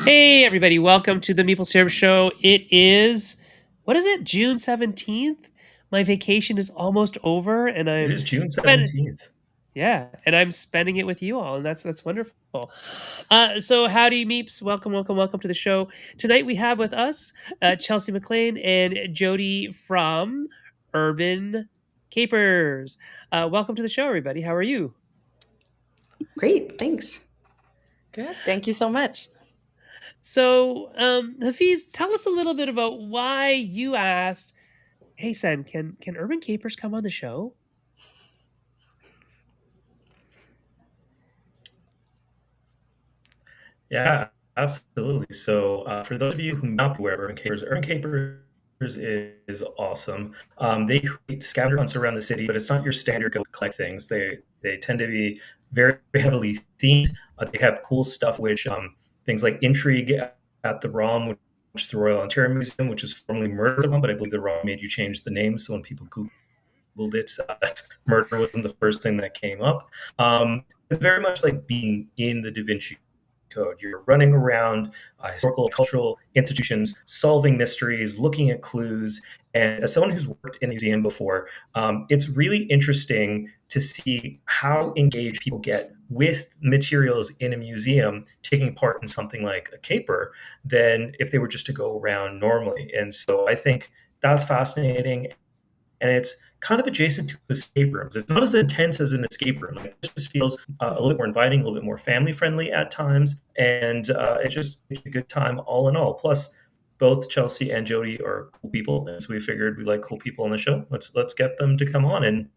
Hey, everybody, welcome to the Meeple Syrup Show. It is, what is it, June 17th? My vacation is almost over, and It I'm is June spending, 17th. yeah, and I'm spending it with you all, and that's wonderful. So howdy, Meeps. Welcome, welcome, welcome to the show. Tonight we have with us Chelsea McLean and Jody from Urban Capers. Welcome to the show, everybody. How are you? Great, thanks. Good. Thank you so much. So, Hafiz, tell us a little bit about why you asked, "Hey, Sen, can Urban Capers come on the show?" Yeah, absolutely. So, for those of you who may not be aware of Urban Capers is awesome. They create scavenger hunts around the city, but it's not your standard go collect things. They tend to be very heavily themed. They have cool stuff, which things like intrigue at the ROM, which is the Royal Ontario Museum, which is formerly Murder One, but I believe the ROM made you change the name. So when people Googled it, murder wasn't the first thing that came up. It's very much like being in the Da Vinci Code. You're running around historical, cultural institutions, solving mysteries, looking at clues. And as someone who's worked in a museum before, it's really interesting to see how engaged people get with materials in a museum taking part in something like a caper than if they were just to go around normally. And so I think that's fascinating, and it's kind of adjacent to escape rooms. It's not as intense as an escape room. Like, it just feels a little bit more inviting, a little bit more family friendly at times, and it's a good time all in all. Plus, both Chelsea and Jody are cool people, and so we figured we like cool people on the show. Let's get them to come on and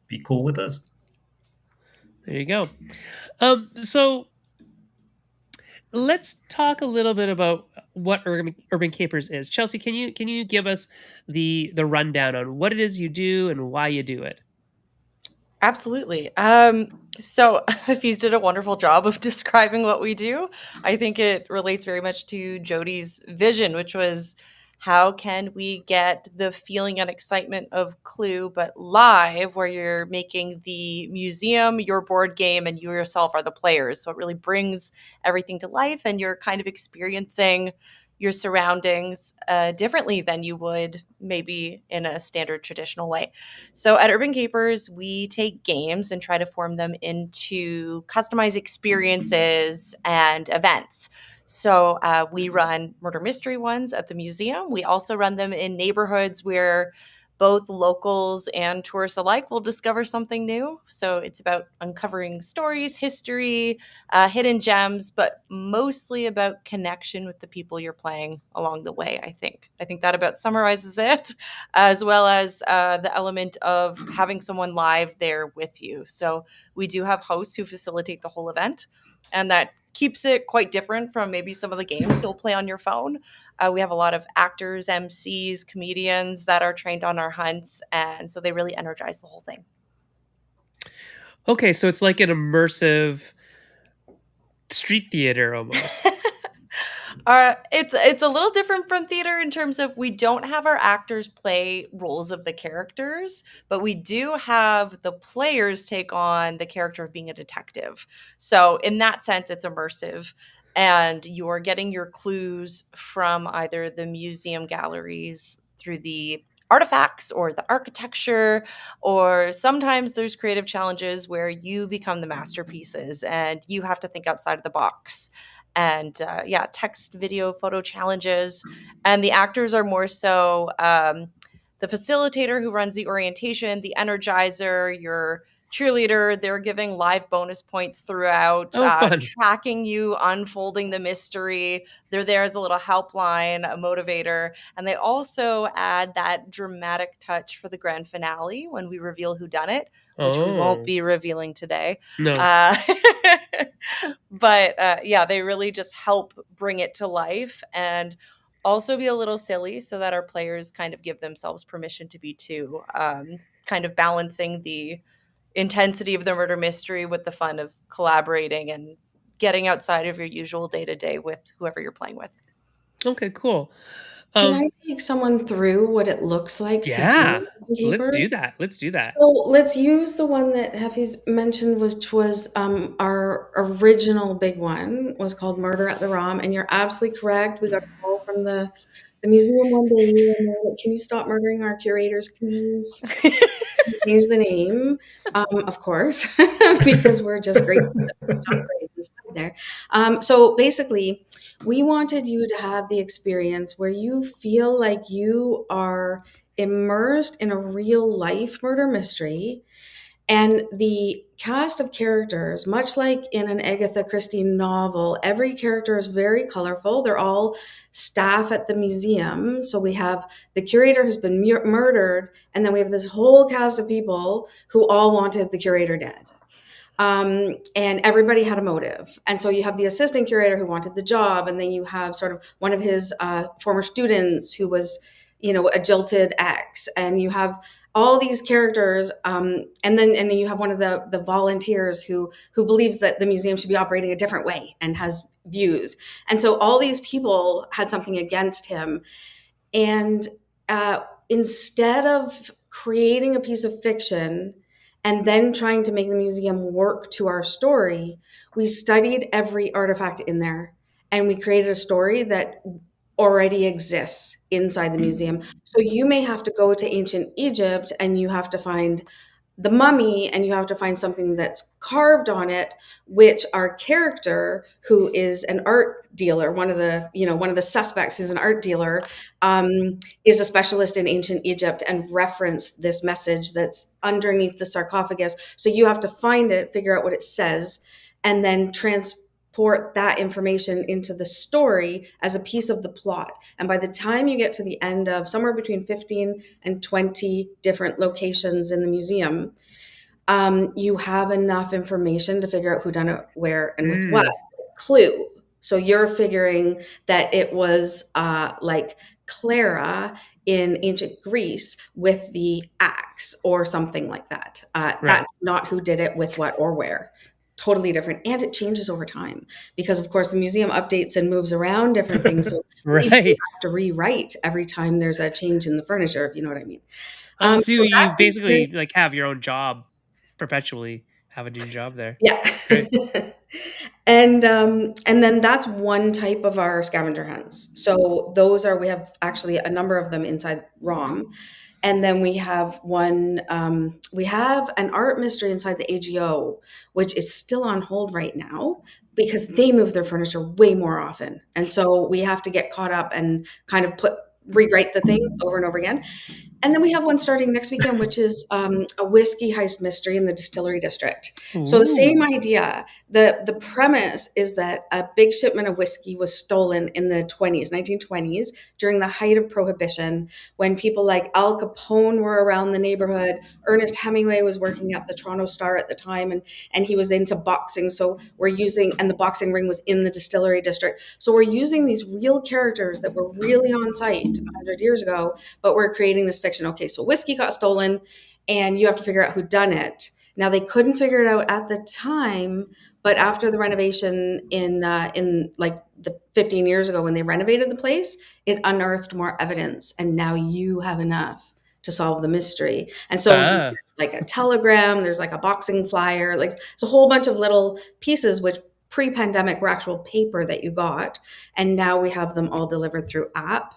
be cool with us. There you go. So let's talk a little bit about what Urban Capers is. Chelsea, can you give us the rundown on what it is you do and why you do it? Absolutely. So Hafiz did a wonderful job of describing what we do. I think it relates very much to Jody's vision, which was how can we get the feeling and excitement of Clue, but live, where you're making the museum your board game and you yourself are the players. So it really brings everything to life and you're kind of experiencing your surroundings differently than you would maybe in a standard traditional way. So at Urban Capers, we take games and try to form them into customized experiences and events. So we run murder mystery ones at the museum. We also run them in neighborhoods where both locals and tourists alike will discover something new. So it's about uncovering stories, history, hidden gems, but mostly about connection with the people you're playing along the way. I think that about summarizes it, as well as the element of having someone live there with you. So we do have hosts who facilitate the whole event, and that keeps it quite different from maybe some of the games you'll play on your phone. We have a lot of actors, MCs, comedians that are trained on our hunts, and so they really energize the whole thing. Okay, so it's like an immersive street theater almost. It's a little different from theater in terms of we don't have our actors play roles of the characters, but we do have the players take on the character of being a detective. So in that sense, it's immersive. And you're getting your clues from either the museum galleries through the artifacts or the architecture, or sometimes there's creative challenges where you become the masterpieces and you have to think outside of the box, and yeah, text, video, photo challenges. And the actors are more so the facilitator who runs the orientation, the energizer, your cheerleader. They're giving live bonus points throughout, Oh, fun. tracking you, unfolding the mystery. They're there as a little helpline, a motivator. And they also add that dramatic touch for the grand finale when we reveal who done it, which we won't Oh, be revealing today. no. Uh, but yeah, they really just help bring it to life and also be a little silly so that our players kind of give themselves permission to be too, kind of balancing the intensity of the murder mystery with the fun of collaborating and getting outside of your usual day to day with whoever you're playing with. Okay, cool. Can Um, I take someone through what it looks like to yeah, do a let's caper? do that. Let's do that. So let's use the one that Hafiz mentioned, which was our original big one, was called Murder at the ROM. And you're absolutely correct. We got a call from the museum one day, and they were like, "Can you stop murdering our curators, please? Change the name," of course, because we're just great inside there. So basically, we wanted you to have the experience where you feel like you are immersed in a real life murder mystery, and the cast of characters, much like in an Agatha Christie novel, every character is very colorful. They're all staff at the museum. So we have the curator who's been murdered, and then we have this whole cast of people who all wanted the curator dead. And everybody had a motive. And so you have the assistant curator who wanted the job, and then you have sort of one of his former students who was, a jilted ex, and you have all these characters, and then you have one of the volunteers who believes that the museum should be operating a different way and has views. And so all these people had something against him, and instead of creating a piece of fiction and then trying to make the museum work to our story, we studied every artifact in there and we created a story that already exists inside the museum. So you may have to go to ancient Egypt and you have to find the mummy and you have to find something that's carved on it, which our character, who is an art dealer, one of the suspects who's an art dealer, is a specialist in ancient Egypt and referenced this message that's underneath the sarcophagus. So you have to find it, figure out what it says, and then transport that information into the story as a piece of the plot. And by the time you get to the end of somewhere between 15 and 20 different locations in the museum, you have enough information to figure out who done it, where, and with what. Mm, Clue. So you're figuring that it was like Clara in ancient Greece with the axe or something like that. right. That's not who did it with what or where. Totally different. And it changes over time because, of course, the museum updates and moves around different things. So we do Right. have to rewrite every time there's a change in the furniture, if you know what I mean. So So you that's the basically experience. like have your own job perpetually, have a new job there. Yeah. That's great. And then that's one type of our scavenger hunts. So those are, we have actually a number of them inside ROM. And then we have an art mystery inside the AGO, which is still on hold right now because they move their furniture way more often. And so we have to get caught up and kind of rewrite the thing over and over again. And then we have one starting next weekend, which is a whiskey heist mystery in the distillery district. So the same Ooh. idea. The premise is that a big shipment of whiskey was stolen in the 1920s, during the height of Prohibition, when people like Al Capone were around the neighborhood. Ernest Hemingway was working at the Toronto Star at the time, and he was into boxing. So and the boxing ring was in the distillery district. So we're using these real characters that were really on site 100 years ago, but we're creating this fiction. Okay, so whiskey got stolen, and you have to figure out who done it. Now they couldn't figure it out at the time, but after the renovation in like the 15 years ago when they renovated the place, it unearthed more evidence, and now you have enough to solve the mystery. And so you Ah, get like a telegram, there's like a boxing flyer, like it's a whole bunch of little pieces which pre-pandemic were actual paper that you got, and now we have them all delivered through app,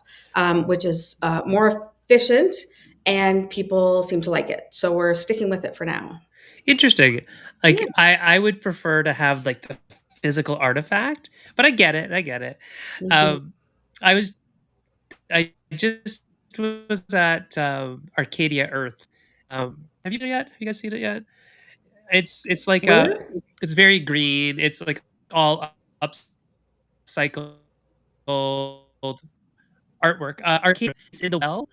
which is more efficient, and people seem to like it. So we're sticking with it for now. interesting. Yeah, Like I would prefer to have like the physical artifact, but I get it. I get it. me too. Um, I was I just was at Arcadia Earth. Have you done it yet? Have you guys seen it yet? It's like Where? it's very green. It's like all upcycled artwork. Arcadia is in the well.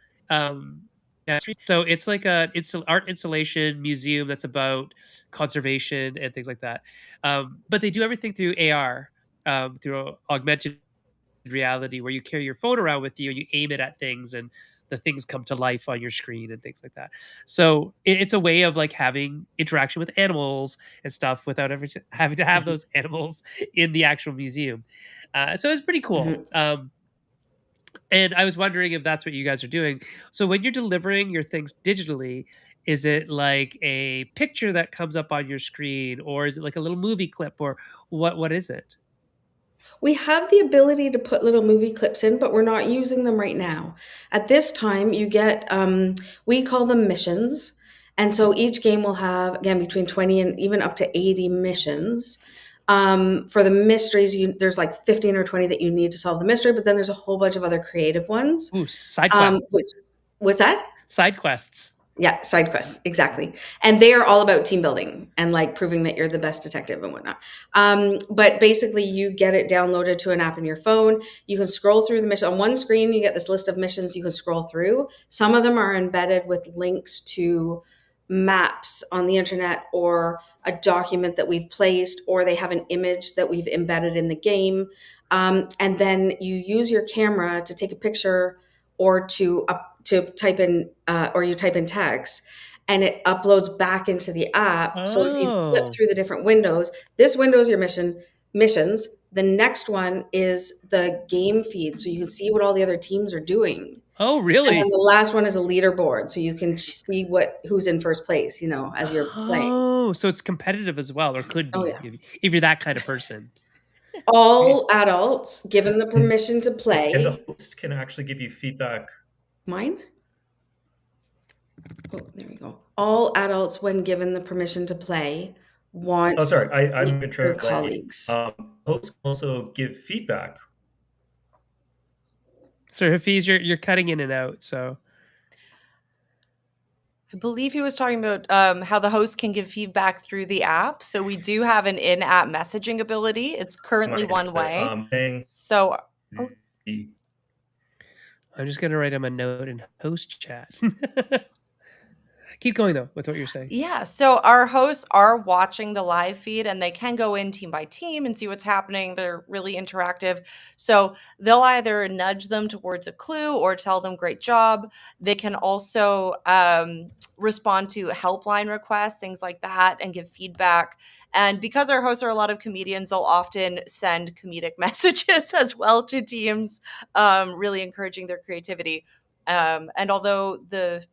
Yeah, so it's like it's an art installation museum that's about conservation and things like that. But they do everything through AR, through augmented reality, where you carry your phone around with you and you aim it at things and the things come to life on your screen and things like that. So it's a way of like having interaction with animals and stuff without ever having to have Mhm, those animals in the actual museum. So it's pretty cool. mhm. And I was wondering if that's what you guys are doing. So when you're delivering your things digitally, is it like a picture that comes up on your screen, or is it like a little movie clip, or what is it? We have the ability to put little movie clips in, but we're not using them right now. At this time, you get, we call them missions. And so each game will have, again, between 20 and even up to 80 missions. For the mysteries, there's like 15 or 20 that you need to solve the mystery, but then there's a whole bunch of other creative ones. Ooh, side quests. Which, what's that? Side quests. Yeah, side quests, exactly. And they are all about team building and like proving that you're the best detective and whatnot. But basically, you get it downloaded to an app in your phone. You can scroll through the mission. On one screen, you get this list of missions you can scroll through. Some of them are embedded with links to maps on the internet or a document that we've placed, or they have an image that we've embedded in the game. And then you use your camera to take a picture or to type in or you type in text and it uploads back into the app. So if you flip Oh. through the different windows, this window is your missions. The next one is the game feed. So you can see what all the other teams are doing. Oh, And then really? the last one is a leaderboard. So you can see who's in first place, as you're playing. Oh, so it's competitive as well, or could Oh be yeah. if you're that kind of person. All adults given the permission to And play. the host can actually give you feedback. Mine? Oh, there we go. All adults, when given the permission to play, want Oh, sorry, I'm their interrupting. colleagues. Hosts can also give feedback. So Hafiz, you're cutting in and out. So I believe he was talking about how the host can give feedback through the app. So we do have an in-app messaging ability. It's currently one way. Saying So the- I'm just gonna write him a note in host chat. Keep going though with what you're saying. yeah, so our hosts are watching the live feed and they can go in team by team and see what's happening. They're really interactive. So they'll either nudge them towards a clue or tell them great job. They can also respond to helpline requests, things like that, and give feedback. And because our hosts are a lot of comedians, they'll often send comedic messages as well to teams, really encouraging their creativity. And although the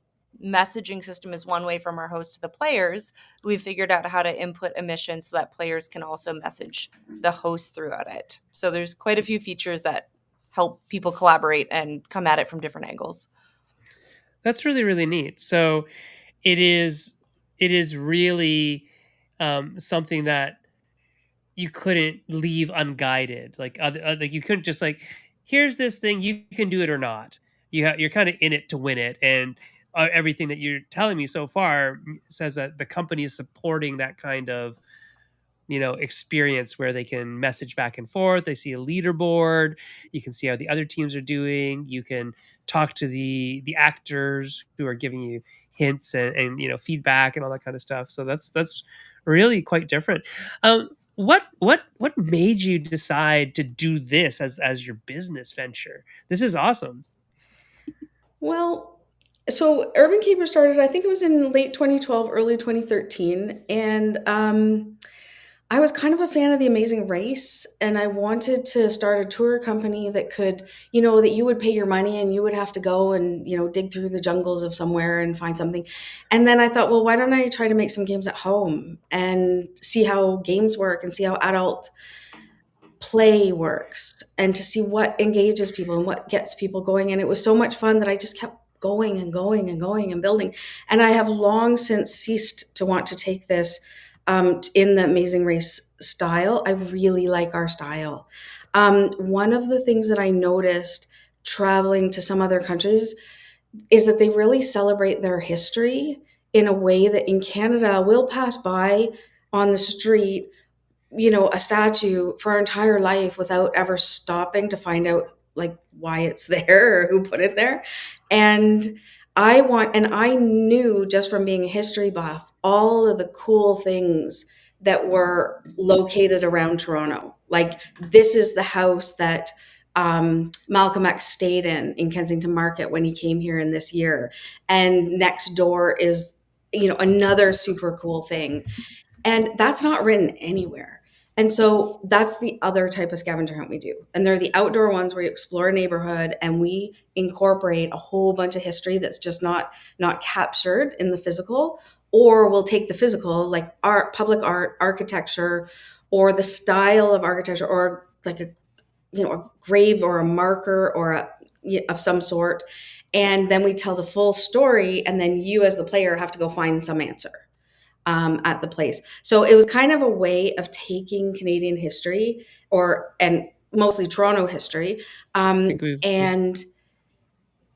messaging system is one way from our host to the players, we figured out how to input a mission so that players can also message the host throughout it. So there's quite a few features that help people collaborate and come at it from different angles. That's really, really neat. So it is really something that you couldn't leave unguided. Like like you couldn't just like, here's this thing, you can do it or not. You're kind of in it to win it, and everything that you're telling me so far says that the company is supporting that kind of experience where they can message back and forth. They see a leaderboard. You can see how the other teams are doing. You can talk to the actors who are giving you hints and feedback and all that kind of stuff. So that's really quite different. What made you decide to do this as your business venture? This is awesome. Well, so Urban Keeper started, I think it was in late 2012, early 2013. And I was kind of a fan of The Amazing Race, and I wanted to start a tour company that could, that you would pay your money and you would have to go and, dig through the jungles of somewhere and find something. And then I thought, well, why don't I try to make some games at home and see how games work and see how adult play works and to see what engages people and what gets people going. And it was so much fun that I just kept going and going and going and building. And I have long since ceased to want to take this in the Amazing Race style. I really like our style. One of the things that I noticed traveling to some other countries is that they really celebrate their history in a way that in Canada we'll pass by on the street a statue for our entire life without ever stopping to find out like why it's there or who put it there. And I knew just from being a history buff, all of the cool things that were located around Toronto. Like this is the house that Malcolm X stayed in Kensington Market when he came here in this year. And next door is, another super cool thing. And that's not written anywhere. And so that's the other type of scavenger hunt we do. And they're the outdoor ones where you explore a neighborhood and we incorporate a whole bunch of history that's just not captured in the physical, or we'll take the physical, like art, public art, architecture, or the style of architecture, or like a a grave or a marker or of some sort, and then we tell the full story, and then you as the player have to go find some answer at the place. So it was kind of a way of taking Canadian history, and mostly Toronto history, and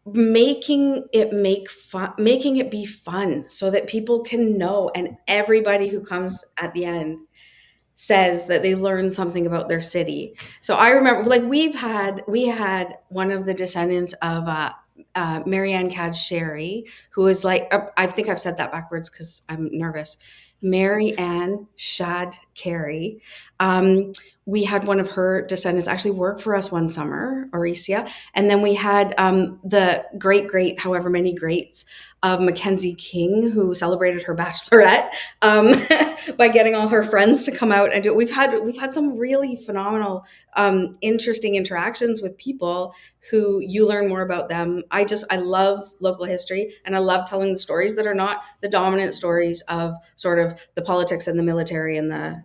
making it be fun so that people can know, and everybody who comes at the end says that they learned something about their city. So I remember, like, we had one of the descendants of Marianne Cad Sherry, who is like, I think I've said that backwards because I'm nervous. Mary Ann Shad Carey. We had one of her descendants actually work for us one summer, Oricia. And then we had the great, however many greats of Mackenzie King, who celebrated her bachelorette by getting all her friends to come out and do it. We've had some really phenomenal, interesting interactions with people who you learn more about them. I love local history, and I love telling the stories that are not the dominant stories of sort of the politics and the military and the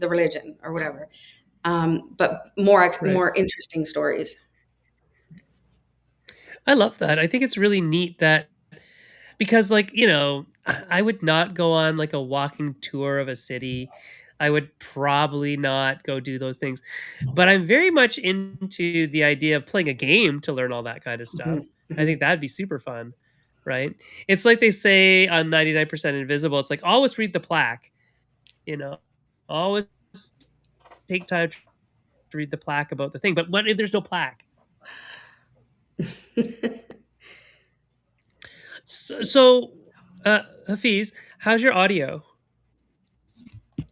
religion or whatever, but more interesting stories. I love that. I think it's really neat that, because, like, I would not go on like a walking tour of a city. I would probably not go do those things. But I'm very much into the idea of playing a game to learn all that kind of stuff. I think that'd be super fun, right? It's like they say on 99% Invisible, it's like always read the plaque, you know. Always take time to read the plaque about the thing. But what if there's no plaque? So, Hafiz, how's your audio? I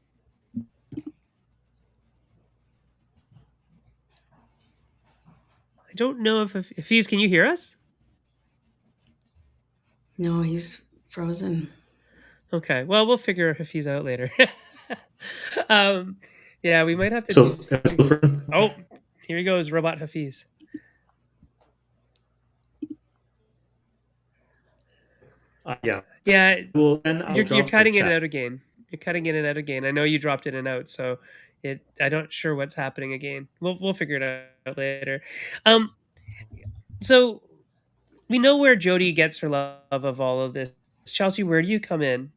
don't know if Hafiz, can you hear us? No, he's frozen. Okay, well, we'll figure Hafiz out later. Yeah, we might have to So, Oh, here he goes, Robot Hafiz. yeah. Yeah, Well, then you're cutting in and out again. You're cutting in and out again. I know you dropped in and out, so I'm not sure what's happening again. We'll figure it out later. So we know where Jody gets her love of all of this. Chelsea, where do you come in?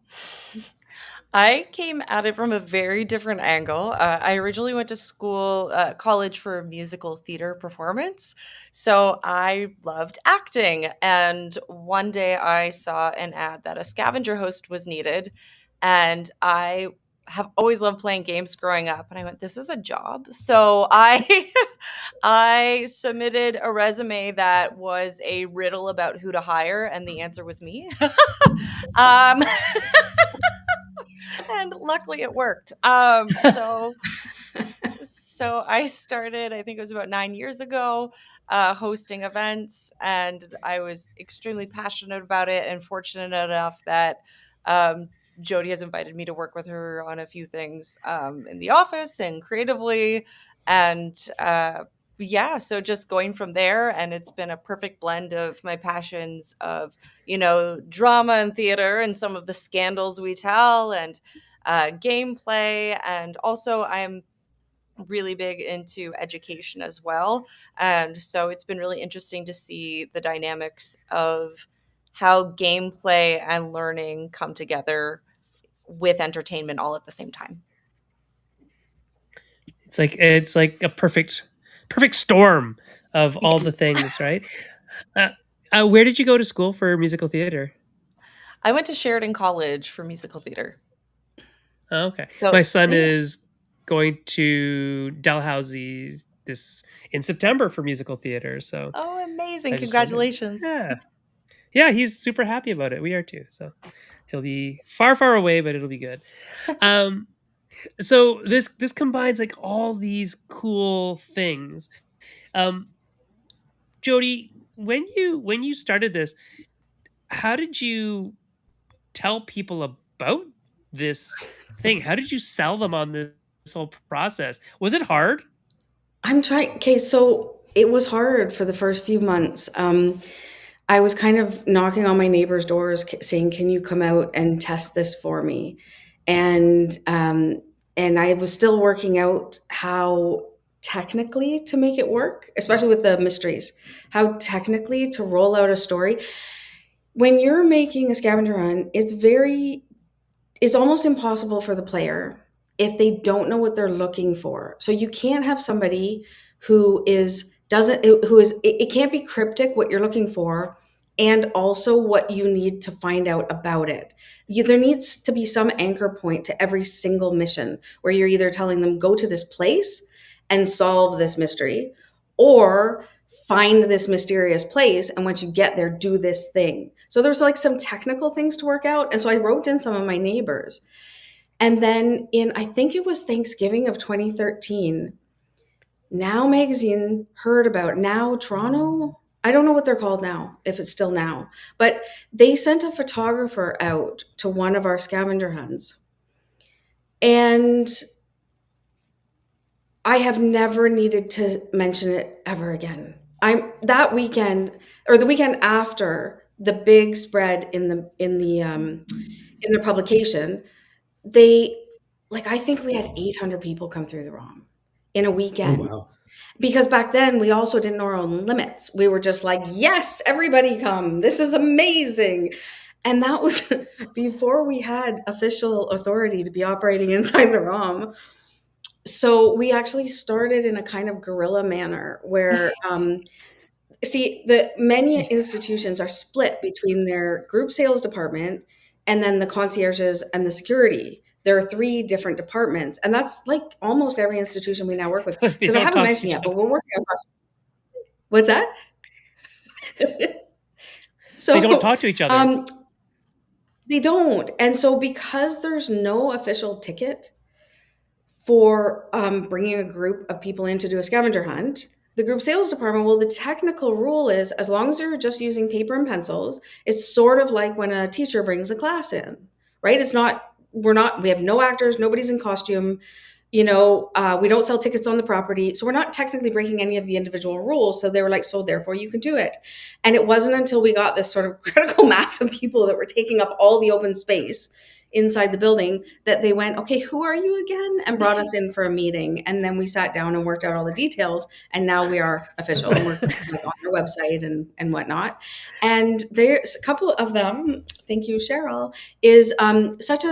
I came at it from a very different angle. I originally went to college for musical theater performance. So I loved acting. And one day I saw an ad that a scavenger host was needed. And I have always loved playing games growing up. And I went, this is a job. So I I submitted a resume that was a riddle about who to hire, and the answer was me. um, and luckily it worked. So I started, I think it was about 9 years ago, hosting events, and I was extremely passionate about it and fortunate enough that Jody has invited me to work with her on a few things in the office and creatively. And yeah, so just going from there, and it's been a perfect blend of my passions of, drama and theater and some of the scandals we tell, and gameplay. And also I'm really big into education as well. And so it's been really interesting to see the dynamics of how gameplay and learning come together with entertainment all at the same time. It's like a perfect storm of all the things, right? Where did you go to school for musical theater? I went to Sheridan College for musical theater. Oh, okay. So my son is going to Dalhousie in September for musical theater. So amazing! Congratulations! Yeah, he's super happy about it. We are too. So he'll be far away, but it'll be good. So this combines like all these cool things. Jody, when you started this, how did you tell people about this thing? How did you sell them on this whole process. Was it hard? I'm trying. Okay, so it was hard for the first few months. I was kind of knocking on my neighbors' doors, saying, "Can you come out and test this for me?" And I was still working out how technically to make it work, especially with the mysteries. How technically to roll out a story when you're making a scavenger hunt. It's almost impossible for the player if they don't know what they're looking for. So you can't have somebody who is doesn't who is it can't be cryptic what you're looking for and also what you need to find out about it. There needs to be some anchor point to every single mission where you're either telling them go to this place and solve this mystery or find this mysterious place, and once you get there do this thing. So there's like some technical things to work out, and so I wrote in some of my neighbors. And then in, I think it was Thanksgiving of 2013, Now Magazine heard about Now Toronto. I don't know what they're called now, if it's still Now, but they sent a photographer out to one of our scavenger hunts. And I have never needed to mention it ever again. I'm that weekend or the weekend after the big spread in the publication, they like I think we had 800 people come through the ROM in a Oh, weekend. wow. Because back then we also didn't know our own limits. We were just like, yes, everybody come. This is amazing. And that was before we had official authority to be operating inside the ROM. So we actually started in a kind of guerrilla manner where see, the many institutions are split between their group sales department and then the concierges and the security. There are three different departments, and that's like almost every institution we now work with. They Because I don't haven't talk to mentioned each yet, but other. we're working across. What's that? They don't So talk to each other. they don't, and so because there's no official ticket for bringing a group of people in to do a scavenger hunt, the group sales department, well, the technical rule is as long as you're just using paper and pencils, it's sort of like when a teacher brings a class in, right? We have no actors, nobody's in costume, we don't sell tickets on the property. So we're not technically breaking any of the individual rules. So they were like, so therefore you can do it. And it wasn't until we got this sort of critical mass of people that were taking up all the open space inside the building that they went, okay, who are you again? And brought us in for a meeting. And then we sat down and worked out all the details. And now we are official and we're like on their website and whatnot. And there's a couple of them, thank you, Cheryl, is such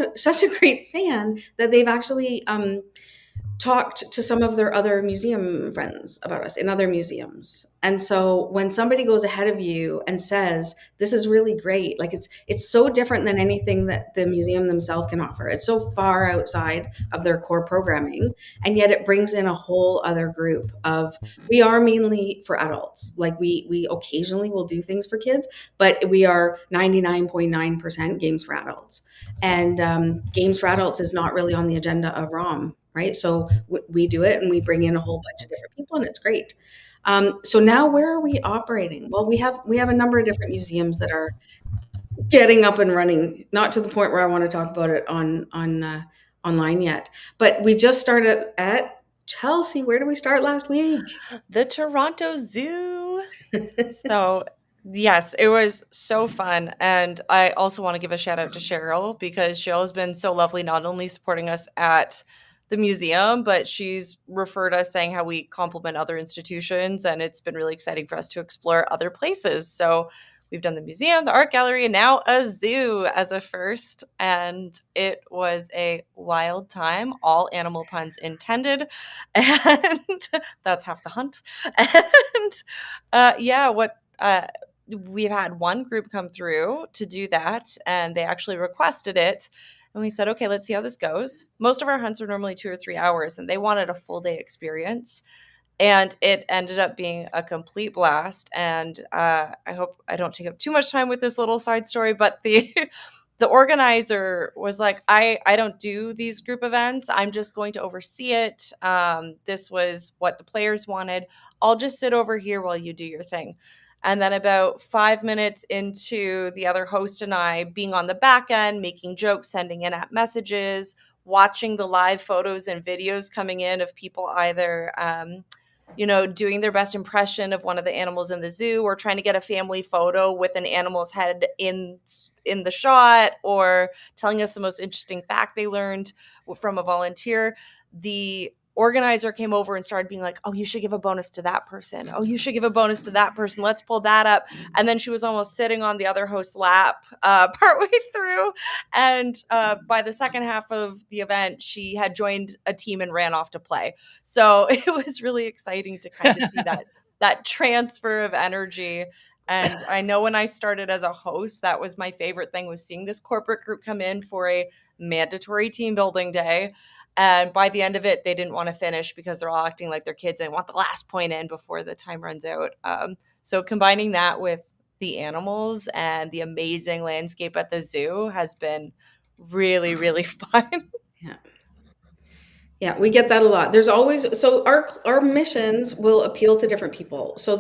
a great fan that they've actually talked to some of their other museum friends about us in other museums. And so when somebody goes ahead of you and says, this is really great, like it's so different than anything that the museum themselves can offer. It's so far outside of their core programming. And yet it brings in a whole other group of, we are mainly for adults. Like we occasionally will do things for kids, but we are 99.9% games for adults. And games for adults is not really on the agenda of ROM, right? So we do it and we bring in a whole bunch of different people and it's great. So now where are we operating? Well, we have a number of different museums that are getting up and running, not to the point where I want to talk about it on online yet, but we just started at Chelsea. Where did we start last week? The Toronto Zoo. So yes, it was so fun. And I also want to give a shout out to Cheryl because Cheryl has been so lovely, not only supporting us at the museum, but she's referred us saying how we complement other institutions. And it's been really exciting for us to explore other places. So we've done the museum, the art gallery, and now a zoo as a first. And it was a wild time, all animal puns intended. And that's half the hunt. And we've had one group come through to do that, and they actually requested it. And we said, okay, let's see how this goes. Most of our hunts are normally 2 or 3 hours, and they wanted a full day experience. And it ended up being a complete blast. And I hope I don't take up too much time with this little side story, but the organizer was like, I don't do these group events. I'm just going to oversee it. This was what the players wanted. I'll just sit over here while you do your thing. And then about 5 minutes into the other host and I being on the back end, making jokes, sending in app messages, watching the live photos and videos coming in of people either doing their best impression of one of the animals in the zoo, or trying to get a family photo with an animal's head in the shot, or telling us the most interesting fact they learned from a volunteer. The organizer came over and started being like, "Oh, you should give a bonus to that person. Oh, you should give a bonus to that person. Let's pull that up." And then she was almost sitting on the other host's lap partway through. And by the second half of the event, she had joined a team and ran off to play. So it was really exciting to kind of see that transfer of energy. And I know when I started as a host, that was my favorite thing, was seeing this corporate group come in for a mandatory team building day. And by the end of it, they didn't want to finish because they're all acting like they're kids and want the last point in before the time runs out. So combining that with the animals and the amazing landscape at the zoo has been really, really fun. Yeah. Yeah, we get that a lot. There's always, so our missions will appeal to different people. So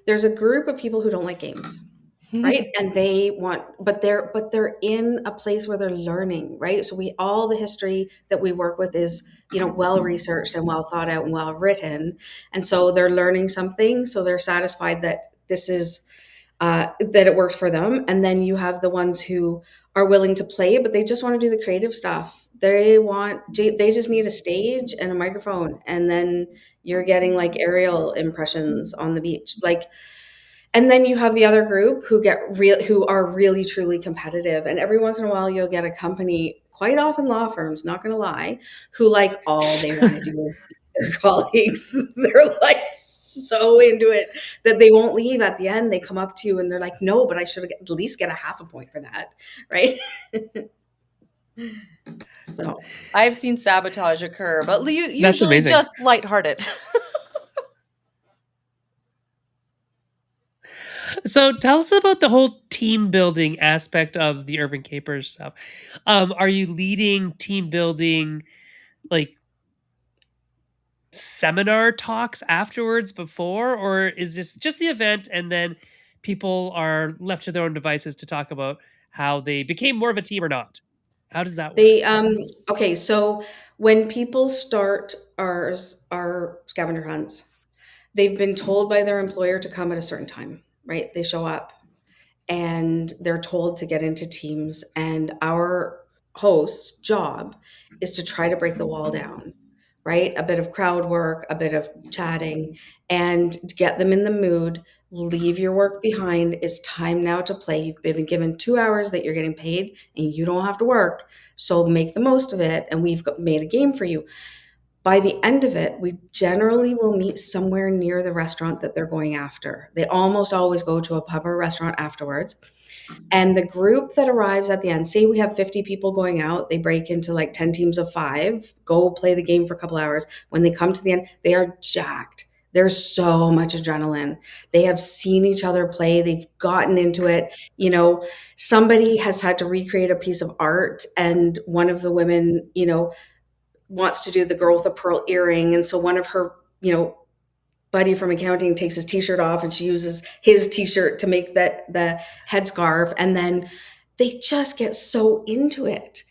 there's a group of people who don't like games, right? And they want, but they're in a place where they're learning, right? So all the history that we work with is, well researched and well thought out and well written. And so they're learning something. So they're satisfied that this is, that it works for them. And then you have the ones who are willing to play, but they just want to do the creative stuff. They just need a stage and a microphone. And then you're getting like aerial impressions on the beach. And then you have the other group who are really truly competitive. And every once in a while you'll get a company, quite often law firms, not going to lie, who all they want to do is their colleagues. They're so into it that they won't leave. At the end, they come up to you and they're like, "No, but I should at least get a half a point for that." Right. So I've seen sabotage occur, but That's usually amazing. just lighthearted. So tell us about the whole team building aspect of the Urban Capers stuff. Are you leading team building seminar talks afterwards, before, or is this just the event and then people are left to their own devices to talk about how they became more of a team or not? How does that work? Okay, so when people start our scavenger hunts, they've been told by their employer to come at a certain time, right? They show up and they're told to get into teams, and our host's job is to try to break the wall down, right? A bit of crowd work, a bit of chatting, and to get them in the mood. Leave your work behind. It's time now to play. You've been given 2 hours that you're getting paid and you don't have to work. So make the most of it. And we've made a game for you. By the end of it, we generally will meet somewhere near the restaurant that they're going after. They almost always go to a pub or restaurant afterwards. And the group that arrives at the end, say we have 50 people going out, they break into 10 teams of 5, go play the game for a couple hours. When they come to the end, they are jacked. There's so much adrenaline. They have seen each other play. They've gotten into it. Somebody has had to recreate a piece of art, and one of the women, wants to do the girl with a pearl earring. And so one of her, buddy from accounting takes his t-shirt off and she uses his t-shirt to make the headscarf. And then they just get so into it.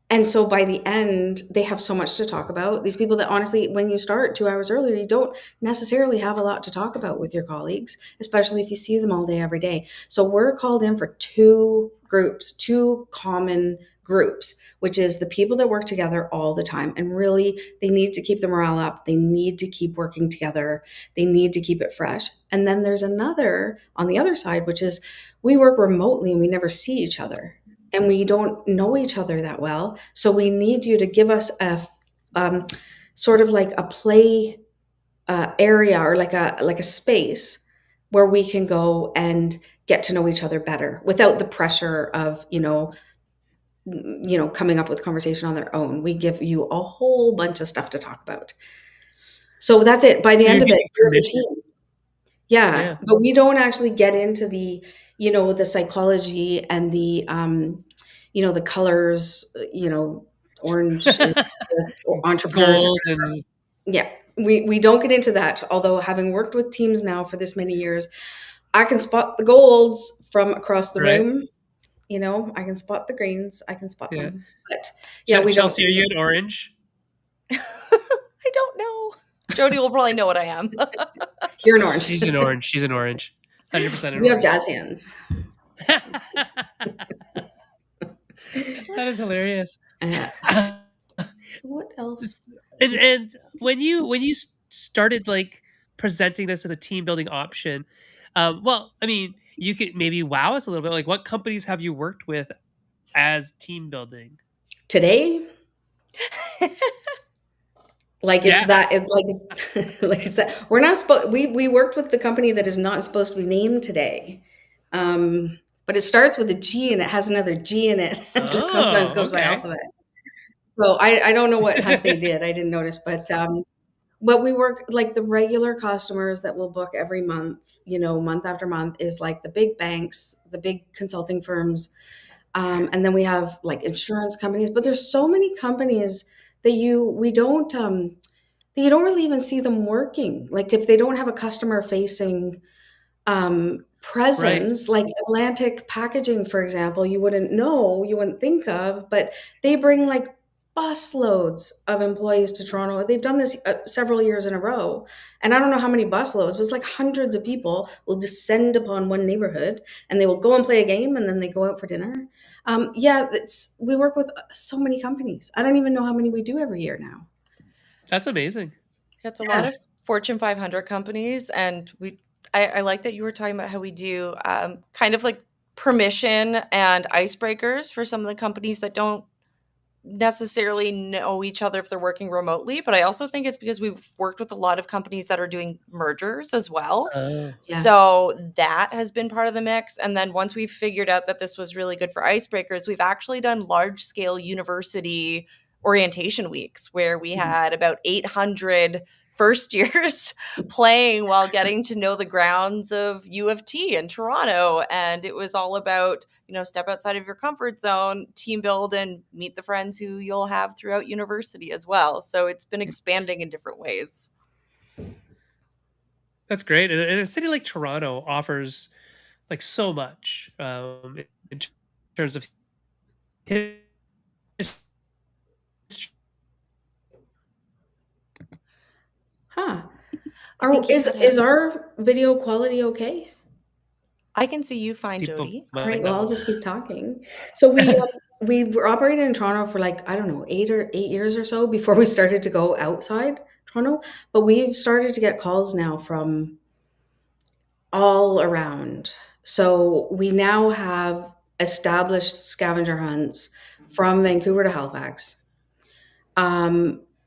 And so by the end, they have so much to talk about. These people that honestly, when you start 2 hours earlier, you don't necessarily have a lot to talk about with your colleagues, especially if you see them all day, every day. So we're called in for 2 groups, 2 common groups, which is the people that work together all the time. And really, they need to keep the morale up. They need to keep working together. They need to keep it fresh. And then there's another on the other side, which is we work remotely and we never see each other. And we don't know each other that well. So we need you to give us a sort of a play area, or like a space where we can go and get to know each other better without the pressure of, coming up with conversation on their own. We give you a whole bunch of stuff to talk about. So that's it. By the end of it, there's a team. Yeah. But we don't actually get into the, the psychology and the, the colors, orange is the entrepreneurs. Yeah. We don't get into that. Although having worked with teams now for this many years, I can spot the golds from across the Right. room. I can spot the greens. I can spot Yeah. them. But yeah, we don't. Chelsea, are you an orange? I don't know. Jody will probably know what I am. You're an orange. She's an orange. She's an orange. 100% an You have orange. jazz hands. That is hilarious. What else? And when you started like presenting this as a team building option, well, I mean, you could maybe wow us a little bit. Like, what companies have you worked with as team building? Today, like it's Yeah. that it, like it's, like it's that we're not supposed we worked with the company that is not supposed to be named today, but it starts with a G and it has another G in it. It just sometimes Oh, goes by okay. alphabet. So I don't know what hunt they did. I didn't notice, but we work like the regular customers that will book every month, month after month, is like the big banks, the big consulting firms. And then we have like insurance companies, but there's so many companies that we don't that you don't really even see them working. Like if they don't have a customer facing Right. presence, like Atlantic Packaging, for example, you wouldn't think of, but they bring like busloads of employees to Toronto. They've done this several years in a row. And I don't know how many busloads, but it's like hundreds of people will descend upon one neighborhood and they will go and play a game and then they go out for dinner. Yeah, we work with so many companies. I don't even know how many we do every year now. That's amazing. It's a Yeah. lot of Fortune 500 companies, and I like that you were talking about how we do kind of like permission and icebreakers for some of the companies that don't necessarily know each other if they're working remotely. But I also think it's because we've worked with a lot of companies that are doing mergers as well. Oh. Yeah. So that has been part of the mix. And then once we've figured out that this was really good for icebreakers, we've actually done large scale university orientation weeks where we had about 800 first years playing while getting to know the grounds of U of T in Toronto. And it was all about, step outside of your comfort zone, team build, and meet the friends who you'll have throughout university as well. So it's been expanding in different ways. That's great. And a city like Toronto offers like so much in terms of history. Huh. I think you Is our video quality okay? I can see you fine, People Jody. All might right, well, know. I'll just keep talking. So we were operating in Toronto for like, I don't know, 8 years or so before we started to go outside Toronto. But we've started to get calls now from all around. So we now have established scavenger hunts from Vancouver to Halifax.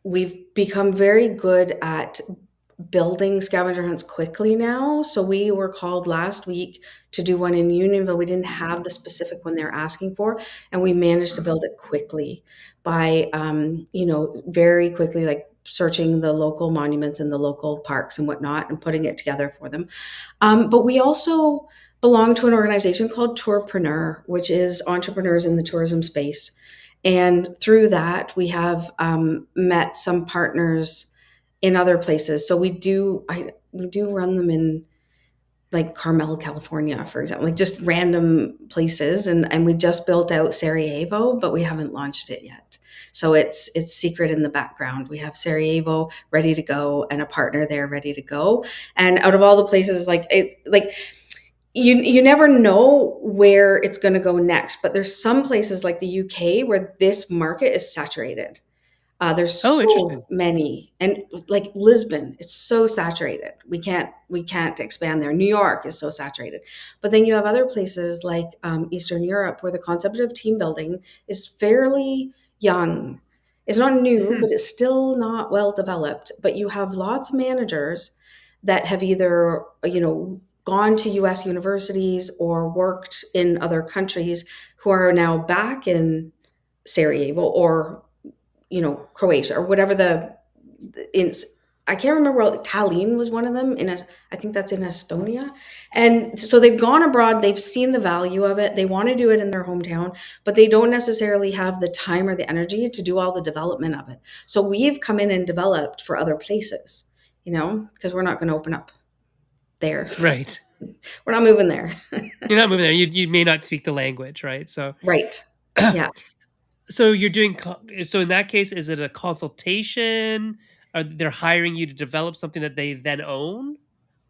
We've become very good at building scavenger hunts quickly now. So we were called last week to do one in Unionville. We didn't have the specific one they're asking for, and we managed to build it quickly by, very quickly, like searching the local monuments and the local parks and whatnot and putting it together for them. But we also belong to an organization called Tourpreneur, which is entrepreneurs in the tourism space. And through that, we have met some partners in other places. So we do run them in like Carmel, California, for example, like just random places. And we just built out Sarajevo, but we haven't launched it yet. So it's secret in the background. We have Sarajevo ready to go and a partner there ready to go. And out of all the places, you never know where it's going to go next, but there's some places like the UK where this market is saturated. There's Oh, so interesting. many, and like Lisbon, it's so saturated. We can't expand there. New York is so saturated, but then you have other places like Eastern Europe where the concept of team building is fairly young. It's not new, but it's still not well developed. But you have lots of managers that have either gone to U.S. universities or worked in other countries who are now back in Sarajevo or Croatia or whatever I can't remember. Tallinn was one of them I think that's in Estonia. And so they've gone abroad, they've seen the value of it. They want to do it in their hometown, but they don't necessarily have the time or the energy to do all the development of it. So we've come in and developed for other places, because we're not going to open up there. Right. We're not moving there. You're not moving there. You may not speak the language, right? So Right. Yeah. so you're doing so in that case, is it a consultation? Are they're hiring you to develop something that they then own,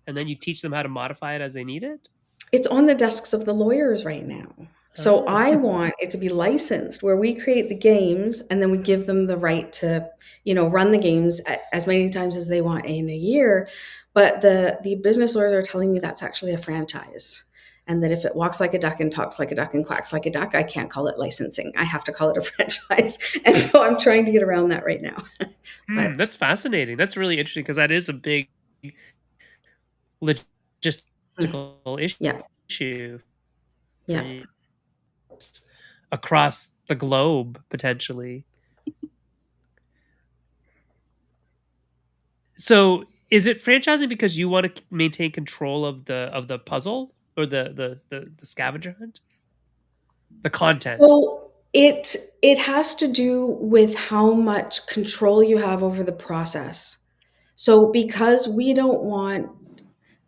and then you teach them how to modify it as they need it? It's on the desks of the lawyers right now. So Ah. I want it to be licensed where we create the games and then we give them the right to, run the games as many times as they want in a year. But the business lawyers are telling me that's actually a franchise. And that if it walks like a duck and talks like a duck and quacks like a duck, I can't call it licensing. I have to call it a franchise. And so I'm trying to get around that right now. But That's fascinating. That's really interesting because that is a big logistical yeah, issue for yeah. you across the globe potentially. So, is it franchising because you want to maintain control of the puzzle or the scavenger hunt, the content? So it has to do with how much control you have over the process. So because we don't want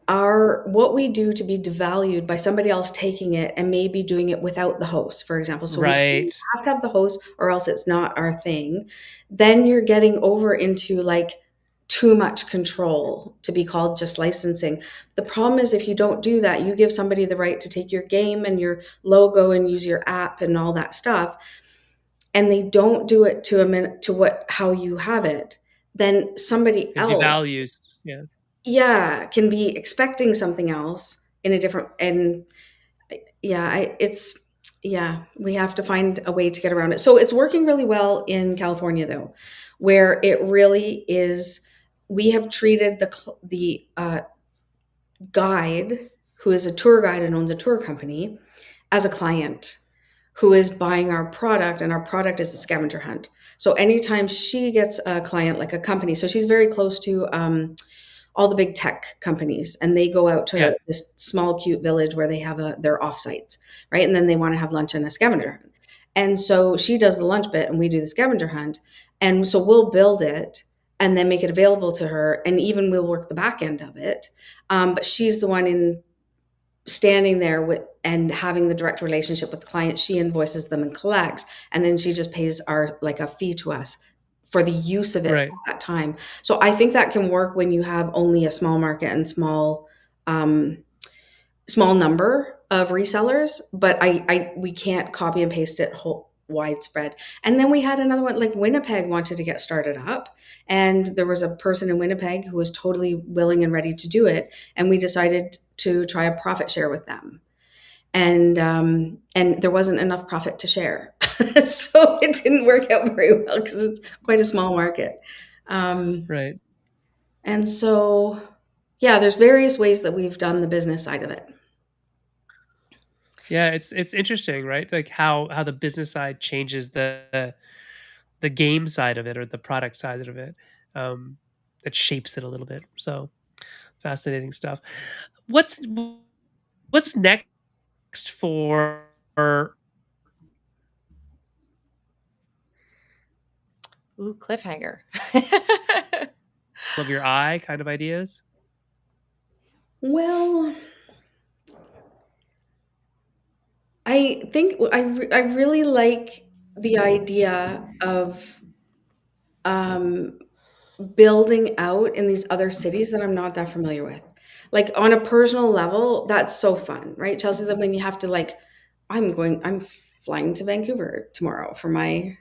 our what we do to be devalued by somebody else taking it and maybe doing it without the host, for example. So we say you Right. have to have the host or else it's not our thing. Then you're getting over into like too much control to be called just licensing. The problem is if you don't do that, you give somebody the right to take your game and your logo and use your app and all that stuff, and they don't do it to a minute to what how you have it, then somebody It else, devalues. Yeah. yeah, can be expecting something else in a different, and yeah, we have to find a way to get around it. So it's working really well in California though, where it really is. We have treated the guide, who is a tour guide and owns a tour company, as a client who is buying our product, and our product is a scavenger hunt. So anytime she gets a client, like a company, so she's very close to all the big tech companies, and they go out Yeah. to this small cute village where they have their offsites, right? And then they want to have lunch and a scavenger hunt. And so she does the lunch bit and we do the scavenger hunt. And so we'll build it and then make it available to her, and even we'll work the back end of it. But she's the one in standing there with and having the direct relationship with the client. She invoices them and collects, and then she just pays our like a fee to us for the use of it Right. at that time. So I think that can work when you have only a small market and small number of resellers, but we can't copy and paste it widespread. And then we had another one, like Winnipeg wanted to get started up, and there was a person in Winnipeg who was totally willing and ready to do it, and we decided to try a profit share with them. And there wasn't enough profit to share. So it didn't work out very well because it's quite a small market. Right. And so, yeah, there's various ways that we've done the business side of it. Yeah, it's interesting, right? Like how the business side changes the game side of it or the product side of it. That shapes it a little bit. So fascinating stuff. What's next for Ooh, cliffhanger. of your eye kind of ideas? Well, I think I really like the idea of building out in these other cities that I'm not that familiar with. Like on a personal level, that's so fun, right, Chelsea? That when you have to like, I'm flying to Vancouver tomorrow for my,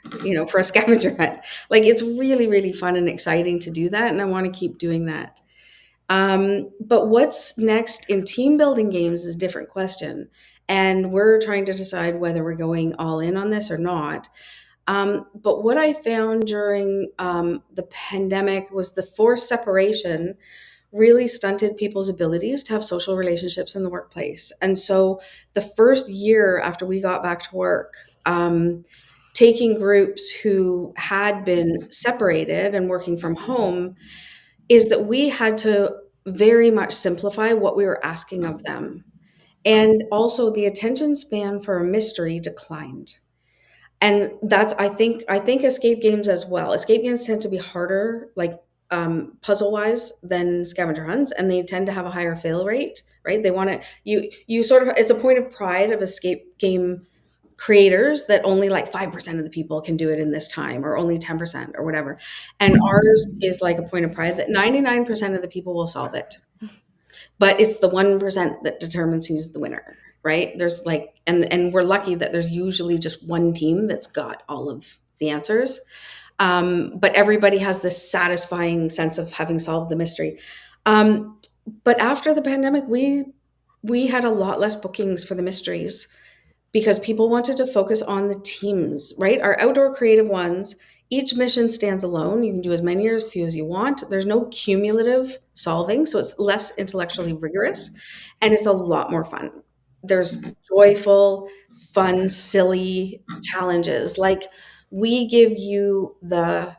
for a scavenger hunt. Like it's really, really fun and exciting to do that, and I want to keep doing that. But what's next in team building games is a different question. And we're trying to decide whether we're going all in on this or not. But what I found during the pandemic was the forced separation really stunted people's abilities to have social relationships in the workplace. And so the first year after we got back to work, taking groups who had been separated and working from home, is that we had to very much simplify what we were asking of them. And also the attention span for a mystery declined. And that's I think escape games as well. Escape games tend to be harder, like puzzle-wise than scavenger hunts, and they tend to have a higher fail rate, right? They want to you sort of, it's a point of pride of escape game creators that only like 5% of the people can do it in this time, or only 10% or whatever. And ours is like a point of pride that 99% of the people will solve it. But it's the 1% that determines who's the winner, right? There's like, and we're lucky that there's usually just one team that's got all of the answers. But everybody has this satisfying sense of having solved the mystery. But after the pandemic, we had a lot less bookings for the mysteries because people wanted to focus on the teams, right? Our outdoor creative ones, each mission stands alone. You can do as many or as few as you want. There's no cumulative solving, so it's less intellectually rigorous, and it's a lot more fun. There's joyful, fun, silly challenges. Like, we give you the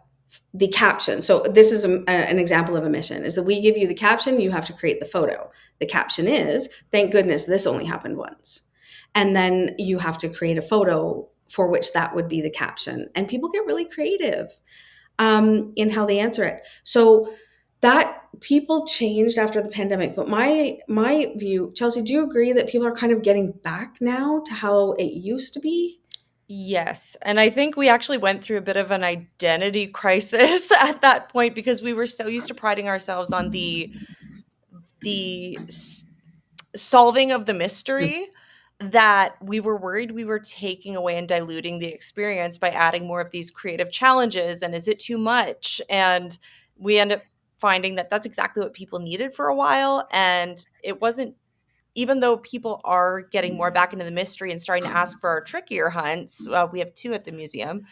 caption. So this is an example of a mission, is that we give you the caption, you have to create the photo. The caption is, thank goodness this only happened once. And then you have to create a photo for which that would be the caption. And people get really creative in how they answer it. So that people changed after the pandemic. But my view, Chelsea, do you agree that people are kind of getting back now to how it used to be? Yes. And I think we actually went through a bit of an identity crisis at that point because we were so used to priding ourselves on the solving of the mystery that we were worried we were taking away and diluting the experience by adding more of these creative challenges. And is it too much? And we end up finding that that's exactly what people needed for a while. And it wasn't, even though people are getting more back into the mystery and starting to ask for our trickier hunts, we have 2 at the museum.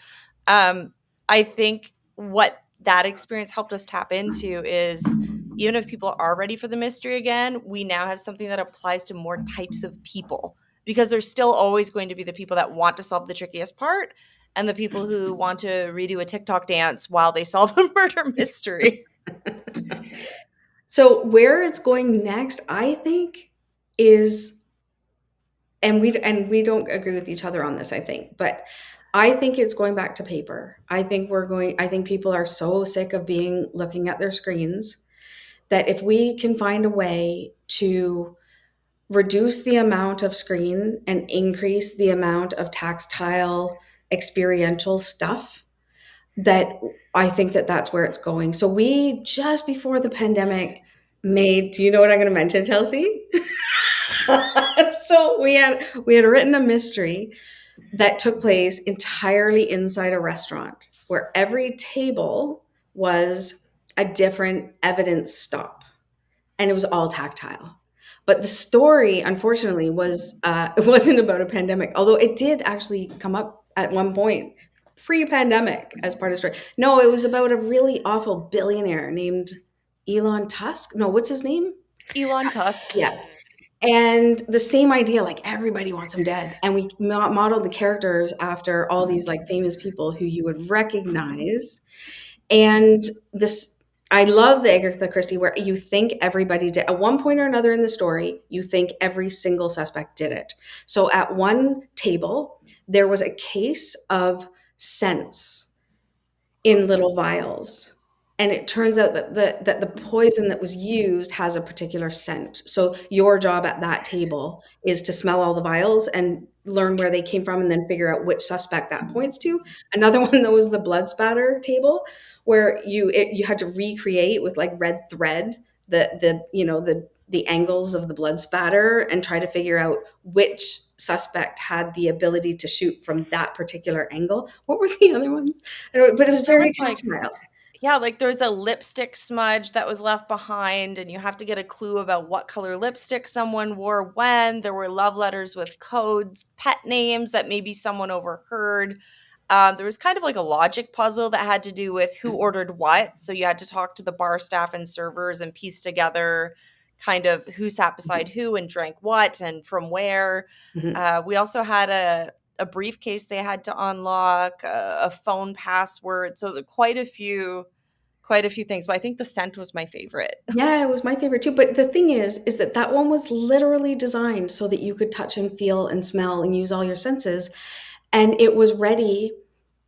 I think what that experience helped us tap into is, even if people are ready for the mystery again, we now have something that applies to more types of people, because there's still always going to be the people that want to solve the trickiest part and the people who want to redo a TikTok dance while they solve a murder mystery. So where it's going next, I think, is, and we don't agree with each other on this, I think, but I think it's going back to paper. I think people are so sick of looking at their screens that if we can find a way to reduce the amount of screen and increase the amount of tactile experiential stuff, that I think that's where it's going. So we, just before the pandemic, do you know what I'm going to mention, Chelsea? So we had written a mystery that took place entirely inside a restaurant, where every table was a different evidence stop, and it was all tactile. But the story, unfortunately, it wasn't about a pandemic, although it did actually come up at one point pre-pandemic as part of the story. No, it was about a really awful billionaire named Elon Tusk. No, what's his name? Elon Tusk. Yeah. And the same idea, like, everybody wants him dead. And we modeled the characters after all these like famous people who you would recognize. And I love the Agatha Christie, where you think everybody did, at one point or another in the story, you think every single suspect did it. So at one table, there was a case of scents in little vials. And it turns out that the poison that was used has a particular scent. So your job at that table is to smell all the vials and learn where they came from, and then figure out which suspect that points to. Another one that was the blood spatter table, where you had to recreate with like red thread the angles of the blood spatter and try to figure out which suspect had the ability to shoot from that particular angle. What were the other ones? I don't know, but it was very tactile. Yeah, like there's a lipstick smudge that was left behind, and you have to get a clue about what color lipstick someone wore when. There were love letters with codes, pet names that maybe someone overheard. There was kind of like a logic puzzle that had to do with who ordered what. So you had to talk to the bar staff and servers and piece together kind of who sat beside who and drank what and from where. We also had a briefcase they had to unlock, a phone password. So quite a few things. But I think the scent was my favorite. Yeah, it was my favorite too. But the thing is that one was literally designed so that you could touch and feel and smell and use all your senses. And it was ready.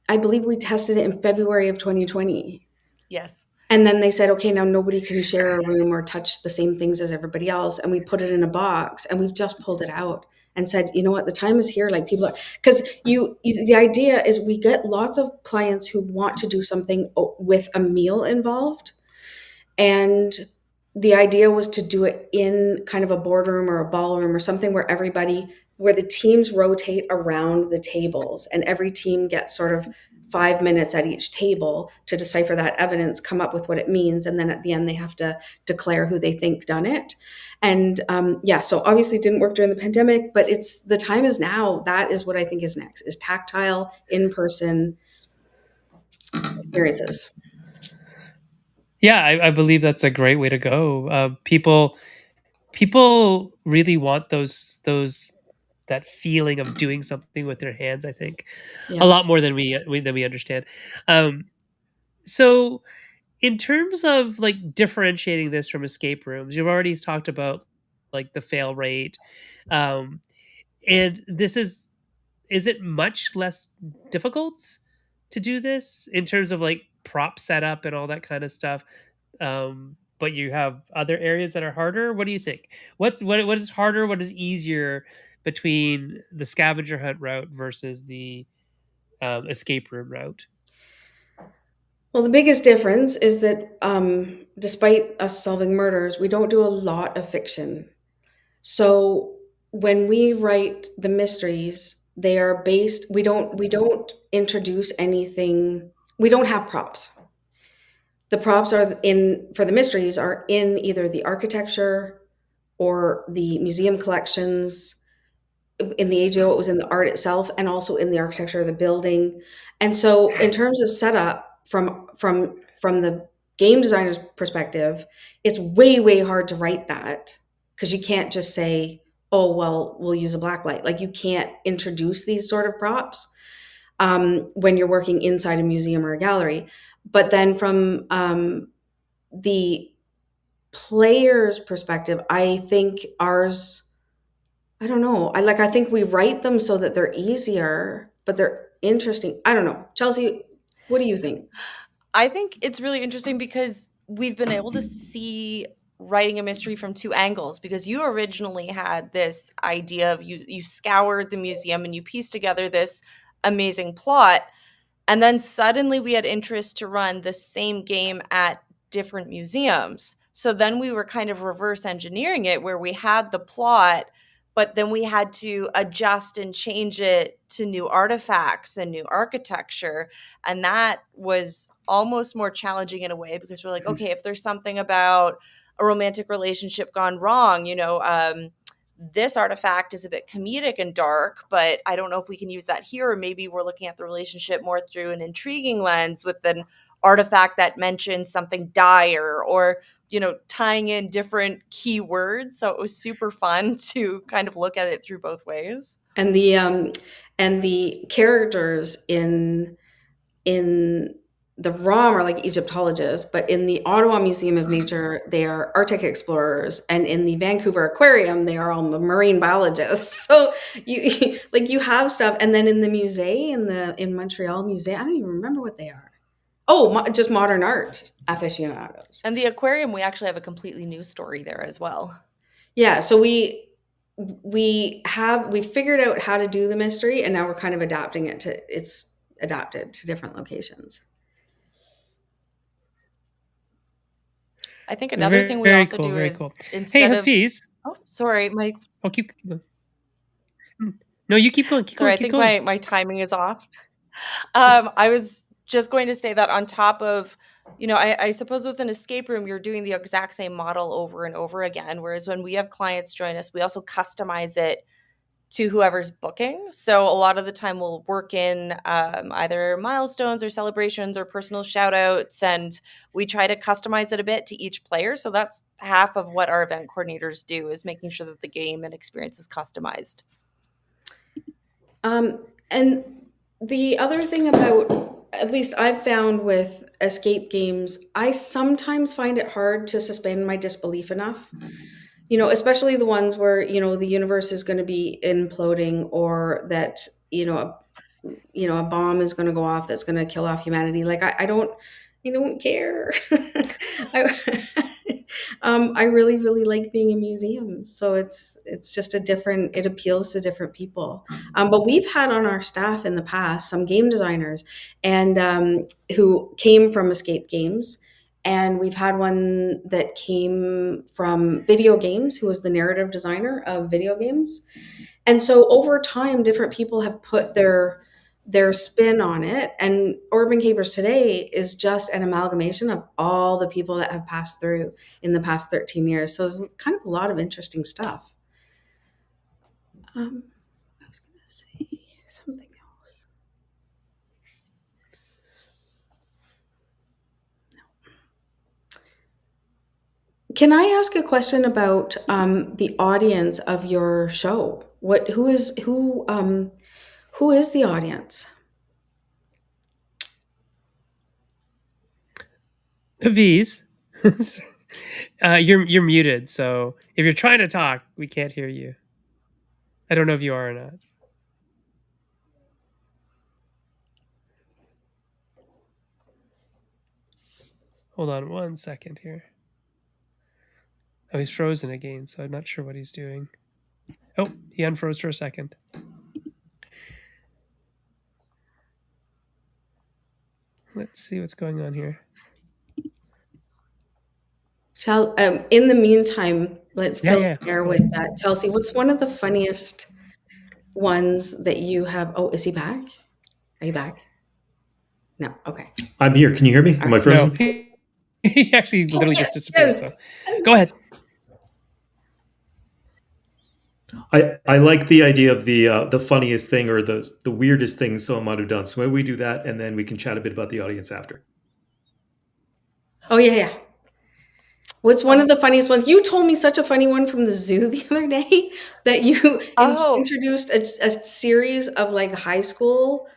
I believe we tested it in February of 2020. Yes. And then they said, okay, now nobody can share a room or touch the same things as everybody else. And we put it in a box and we've just pulled it out and said, you know what, the time is here. Like people are, because the idea is we get lots of clients who want to do something with a meal involved. And the idea was to do it in kind of a boardroom or a ballroom or something where the teams rotate around the tables and every team gets sort of 5 minutes at each table to decipher that evidence, come up with what it means, and then at the end they have to declare who they think done it. And so obviously it didn't work during the pandemic, but the time is now. That is what I think is next: is tactile, in-person experiences. Yeah, I believe that's a great way to go. People really want those that feeling of doing something with their hands. I think a Yeah. lot more than we understand. Um, so, in terms of like differentiating this from escape rooms, you've already talked about like the fail rate, um, and this is it much less difficult to do this in terms of like prop setup and all that kind of stuff? But you have other areas that are harder. What do you think? What is harder? What is easier between the scavenger hunt route versus the escape room route? Well, the biggest difference is that despite us solving murders, we don't do a lot of fiction. So when we write the mysteries, they are based. We don't introduce anything. We don't have props. The props are in for the mysteries are in either the architecture or the museum collections. In the AGO, it was in the art itself and also in the architecture of the building. And so in terms of setup from the game designer's perspective, it's way hard to write that because you can't just say, oh, well, we'll use a black light. Like you can't introduce these sort of props when you're working inside a museum or a gallery. But then from the player's perspective, I think I don't know. I think we write them so that they're easier, but they're interesting. I don't know. Chelsea, what do you think? I think it's really interesting because we've been able to see writing a mystery from two angles, because you originally had this idea of you scoured the museum and you pieced together this amazing plot, and then suddenly we had interest to run the same game at different museums. So then we were kind of reverse engineering it, where we had the plot, but then we had to adjust and change it to new artifacts and new architecture. And that was almost more challenging in a way, because we're like, okay, if there's something about a romantic relationship gone wrong, this artifact is a bit comedic and dark, but I don't know if we can use that here. Or maybe we're looking at the relationship more through an intriguing lens with an artifact that mentions something dire, or, tying in different keywords. So it was super fun to kind of look at it through both ways. And the characters in the ROM are like Egyptologists, but in the Ottawa Museum of Nature, they are Arctic explorers, and in the Vancouver Aquarium, they are all marine biologists. So you have stuff, and then in the museum, in Montreal Museum, I don't even remember what they are. Oh, just modern art aficionados. And the aquarium, we actually have a completely new story there as well. Yeah, so we figured out how to do the mystery, and now we're kind of it's adapted to different locations. I think another thing we also do is cool. instead Hey, Hafiz. Oh, sorry, keep going. No, you keep going. I think my timing is off. I was just going to say that on top of, I suppose with an escape room, you're doing the exact same model over and over again. Whereas when we have clients join us, we also customize it to whoever's booking. So a lot of the time we'll work in either milestones or celebrations or personal shout outs, and we try to customize it a bit to each player. So that's half of what our event coordinators do, is making sure that the game and experience is customized. And the other thing about, at least I've found with escape games, I sometimes find it hard to suspend my disbelief enough. Especially the ones where, the universe is going to be imploding, or that, a bomb is going to go off that's going to kill off humanity. Like I don't, I don't care. I, I really, really like being in museums. So it's just a different. It appeals to different people. But we've had on our staff in the past some game designers, and who came from Escape Games, and we've had one that came from video games, who was the narrative designer of video games. And so over time, different people have put their spin on it. And Urban Capers today is just an amalgamation of all the people that have passed through in the past 13 years. So there's kind of a lot of interesting stuff. I was going to say something else. Can I ask a question about the audience of your show? Who is the audience? Hafiz, you're muted. So if you're trying to talk, we can't hear you. I don't know if you are or not. Hold on 1 second here. Oh, he's frozen again, so I'm not sure what he's doing. Oh, he unfroze for a second. Let's see what's going on here. In the meantime, let's fill Yeah. the air with that. Chelsea, what's one of the funniest ones that you have? Oh, is he back? Are you back? No. Okay. I'm here. Can you hear me? Am I frozen? No. He actually literally just disappeared. So go ahead. I like the idea of the funniest thing or the weirdest thing someone might have done. So maybe we do that, and then we can chat a bit about the audience after. Oh yeah. What's one of the funniest ones? You told me such a funny one from the zoo the other day that you introduced a series of like high school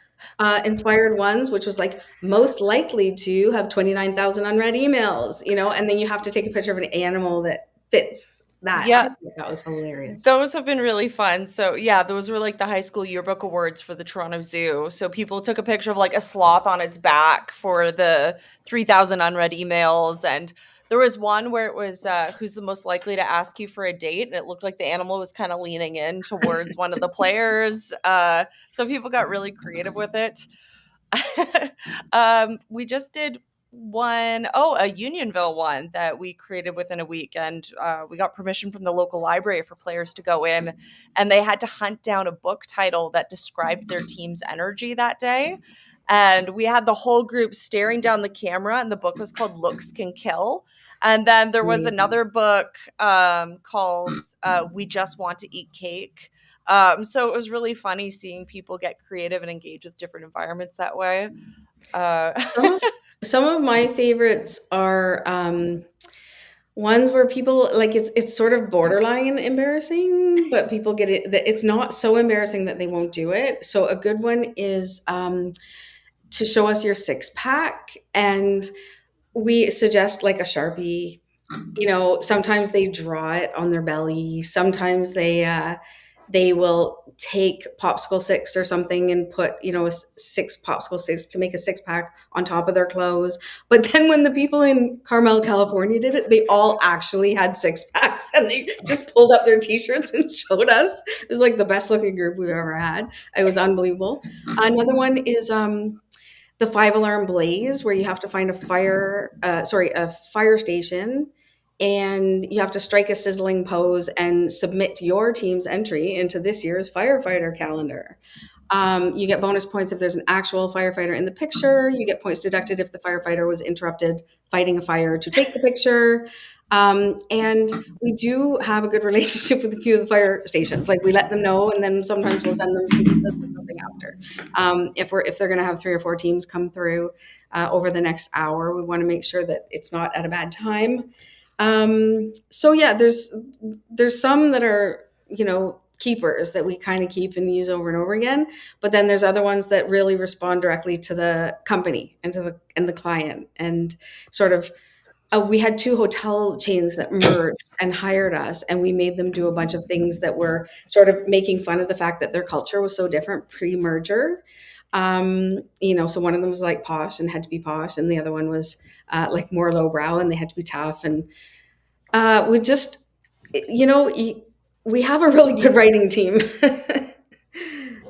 inspired ones, which was like most likely to have 29,000 unread emails, and then you have to take a picture of an animal that fits that. Yeah. That was hilarious. Those have been really fun. So yeah, those were like the high school yearbook awards for the Toronto Zoo. So people took a picture of like a sloth on its back for the 3,000 unread emails. And there was one where it was who's the most likely to ask you for a date, and it looked like the animal was kind of leaning in towards one of the players. So people got really creative with it. We just did a Unionville one that we created within a week, and we got permission from the local library for players to go in, and they had to hunt down a book title that described their team's energy that day. And we had the whole group staring down the camera, and the book was called Looks Can Kill. And then there was another book called We Just Want to Eat Cake. So it was really funny seeing people get creative and engage with different environments that way. Some of my favorites are ones where people like it's sort of borderline embarrassing, but people get it. It's not so embarrassing that they won't do it. So a good one is to show us your six pack, and we suggest like a Sharpie. Sometimes they draw it on their belly. Sometimes they will take popsicle sticks or something and put, six popsicle sticks to make a six pack on top of their clothes. But then when the people in Carmel, California did it, they all actually had six packs, and they just pulled up their t-shirts and showed us. It was like the best looking group we've ever had. It was unbelievable. Another one is the 5-alarm blaze, where you have to find a fire station, and you have to strike a sizzling pose and submit your team's entry into this year's firefighter calendar. You get bonus points if there's an actual firefighter in the picture. You get points deducted if the firefighter was interrupted fighting a fire to take the picture. And we do have a good relationship with a few of the fire stations. Like, we let them know, and then sometimes we'll send them some pizza or something after. If they're going to have 3 or 4 teams come through over the next hour, we want to make sure that it's not at a bad time. So yeah, there's some that are, keepers that we kind of keep and use over and over again, but then there's other ones that really respond directly to the company and to the client. And sort of we had 2 hotel chains that merged and hired us, and we made them do a bunch of things that were sort of making fun of the fact that their culture was so different pre-merger. So one of them was like posh and had to be posh, and the other one was like more lowbrow and they had to be tough. And we just, you know, we have a really good writing team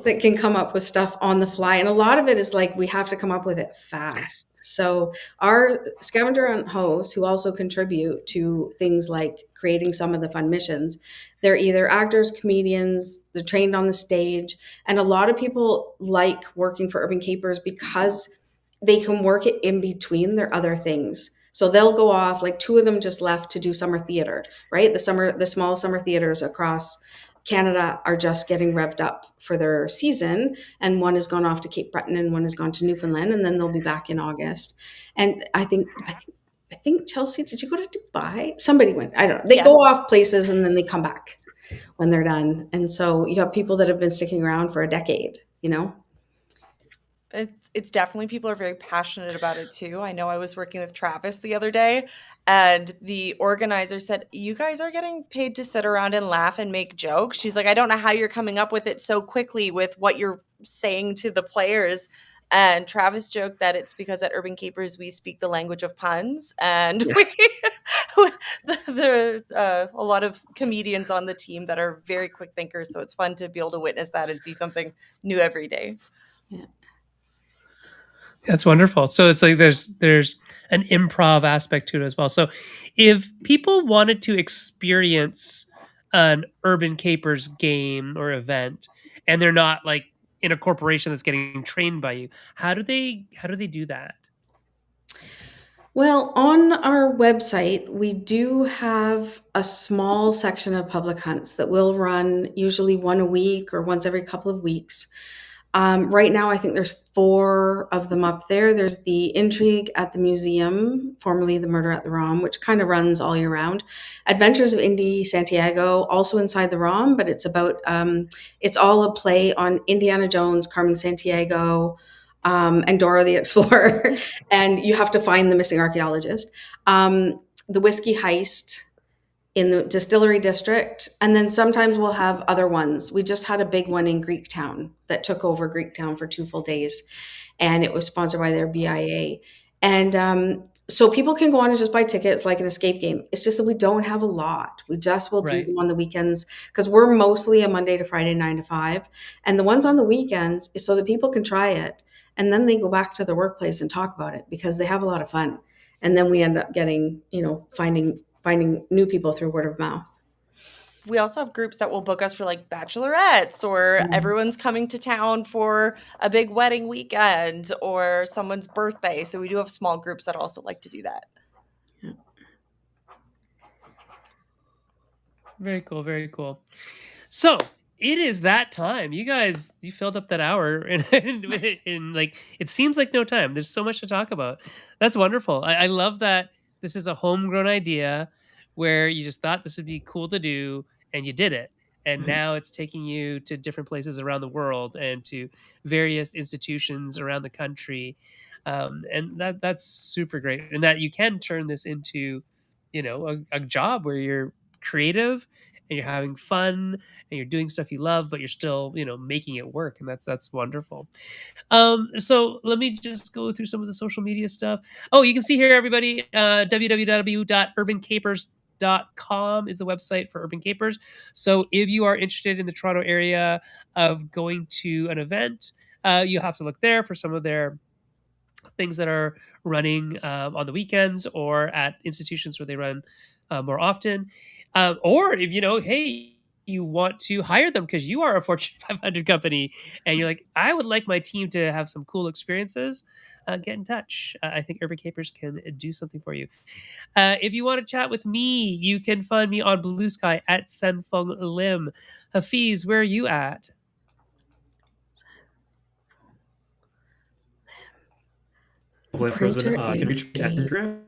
that can come up with stuff on the fly. And a lot of it is like we have to come up with it fast. So our scavenger hunt hosts, who also contribute to things like creating some of the fun missions, they're either actors, comedians, they're trained on the stage. And a lot of people like working for Urban Capers because they can work it in between their other things. So they'll go off, like two of them just left to do summer theater, right? The small summer theaters across Canada are just getting revved up for their season, and one has gone off to Cape Breton and one has gone to Newfoundland, and then they'll be back in August. And I think Chelsea, did you go to Dubai? Somebody went. I don't know. They Yes. go off places and then they come back when they're done. And so you have people that have been sticking around for a decade, you know? It's definitely, people are very passionate about it too. I know I was working with Travis the other day, and the organizer said, "You guys are getting paid to sit around and laugh and make jokes." She's like, "I don't know how you're coming up with it so quickly with what you're saying to the players." And Travis joked that it's because at Urban Capers we speak the language of puns, and Yes. there are a lot of comedians on the team that are very quick thinkers. So it's fun to be able to witness that and see something new every day. Yeah. That's wonderful. So it's like there's an improv aspect to it as well. So if people wanted to experience an Urban Capers game or event, and they're not like in a corporation that's getting trained by you, how do they do that? Well, on our website, we do have a small section of public hunts that will run usually one a week or once every couple of weeks. Right now, I think there's 4 of them up there. There's the Intrigue at the Museum, formerly the Murder at the ROM, which kind of runs all year round. Adventures of Indy Santiago, also inside the ROM, but it's about it's all a play on Indiana Jones, Carmen Sandiego, and Dora the Explorer, and you have to find the missing archaeologist. The Whiskey Heist in the Distillery District, and then sometimes we'll have other ones. We just had a big one in Greektown that took over Greektown for 2 full days, and it was sponsored by their BIA. And so people can go on and just buy tickets like an escape game. It's just that we don't have a lot. We just will do Right. them on the weekends because we're mostly a Monday to Friday 9 to 5, and the ones on the weekends is so that people can try it and then they go back to their workplace and talk about it because they have a lot of fun. And then we end up getting, finding new people through word of mouth. We also have groups that will book us for like bachelorettes, or everyone's coming to town for a big wedding weekend or someone's birthday. So we do have small groups that also like to do that. Yeah. Very cool. Very cool. So it is that time. You guys, you filled up that hour, and like it seems like no time. There's so much to talk about. That's wonderful. I love that this is a homegrown idea where you just thought this would be cool to do, and you did it. And Right. now it's taking you to different places around the world and to various institutions around the country, and that's super great. And that you can turn this into, a job where you're creative and you're having fun and you're doing stuff you love, but you're still, making it work. And that's wonderful. So let me just go through some of the social media stuff. Oh, you can see here, everybody, www.urbancapers.com is the website for Urban Capers. So if you are interested in the Toronto area of going to an event, you have to look there for some of their things that are running on the weekends or at institutions where they run more often. Or if hey, you want to hire them because you are a Fortune 500 company and you're like, I would like my team to have some cool experiences, get in touch. I think Urban Capers can do something for you. If you want to chat with me, you can find me on Blue Sky at Senfeng Lim. Hafiz, where are you at? Frozen, can you reach me at Game. Instagram?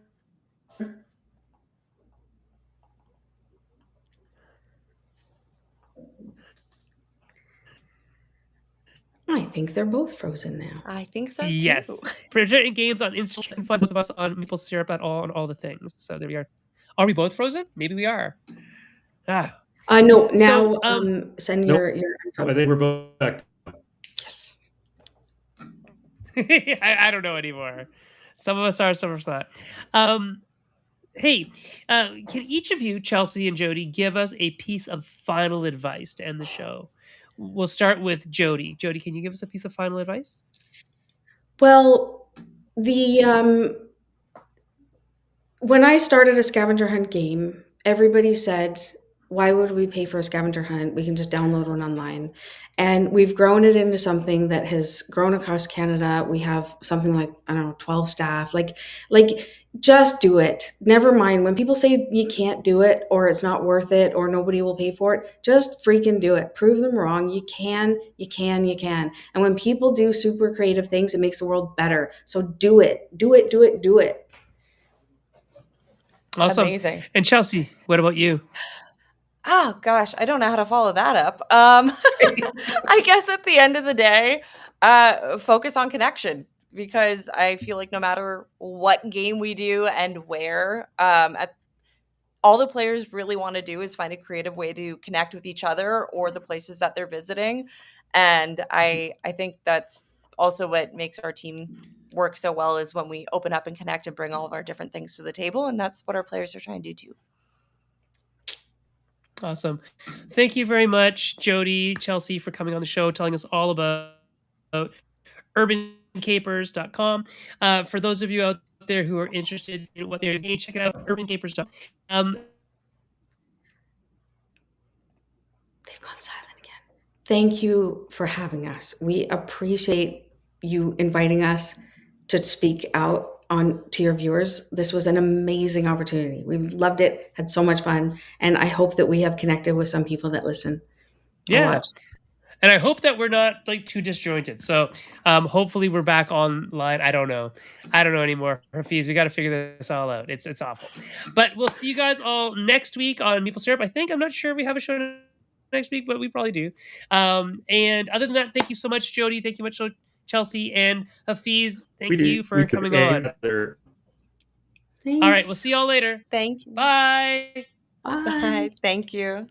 I think they're both frozen now. I think so Yes. too. Projecting games on Instagram and find both of us on maple syrup at all on all the things. So there we are. Are we both frozen? Maybe we are. Ah. No, now So send Nope. your I think we're both back. yes. I don't know anymore. Some of us are, some of us not. Um, hey, can each of you, Chelsea and Jody, give us a piece of final advice to end the show? We'll start with Jody. Jody, can you give us a piece of final advice? Well, the when I started a scavenger hunt game, everybody said, why would we pay for a scavenger hunt? We can just download one online. And we've grown it into something that has grown across Canada. We have something like, I don't know, 12 staff. Like just do it. Never mind when people say you can't do it or it's not worth it or nobody will pay for it, just freaking do it. Prove them wrong. You can, you can, you can. And when people do super creative things, it makes the world better. So do it. Do it, do it, do it. Awesome. Amazing. And Chelsea, what about you? Oh gosh, I don't know how to follow that up. I guess at the end of the day, focus on connection, because I feel like no matter what game we do and where, all the players really want to do is find a creative way to connect with each other or the places that they're visiting. And I think that's also what makes our team work so well, is when we open up and connect and bring all of our different things to the table. And that's what our players are trying to do too. Awesome. Thank you very much, Jody, Chelsea, for coming on the show, telling us all about urbancapers.com. For those of you out there who are interested in what they're doing, check it out, urbancapers.com. They've gone silent again. Thank you for having us. We appreciate you inviting us to speak out on to your viewers. This was an amazing opportunity. We loved it, had so much fun, and I hope that we have connected with some people that listen or Yeah. watch. And I hope that we're not like too disjointed. So hopefully we're back online. I don't know anymore. Hafiz, we got to figure this all out. It's awful. But we'll see you guys all next week on Maple Syrup. I'm not sure if we have a show next week, but we probably do. And other than that, thank you so much, Jody. Thank you much, Chelsea, and Hafiz. Thank you for coming on. Thanks. All right, we'll see y'all later. Thank you. Bye. Bye. Bye. Thank you.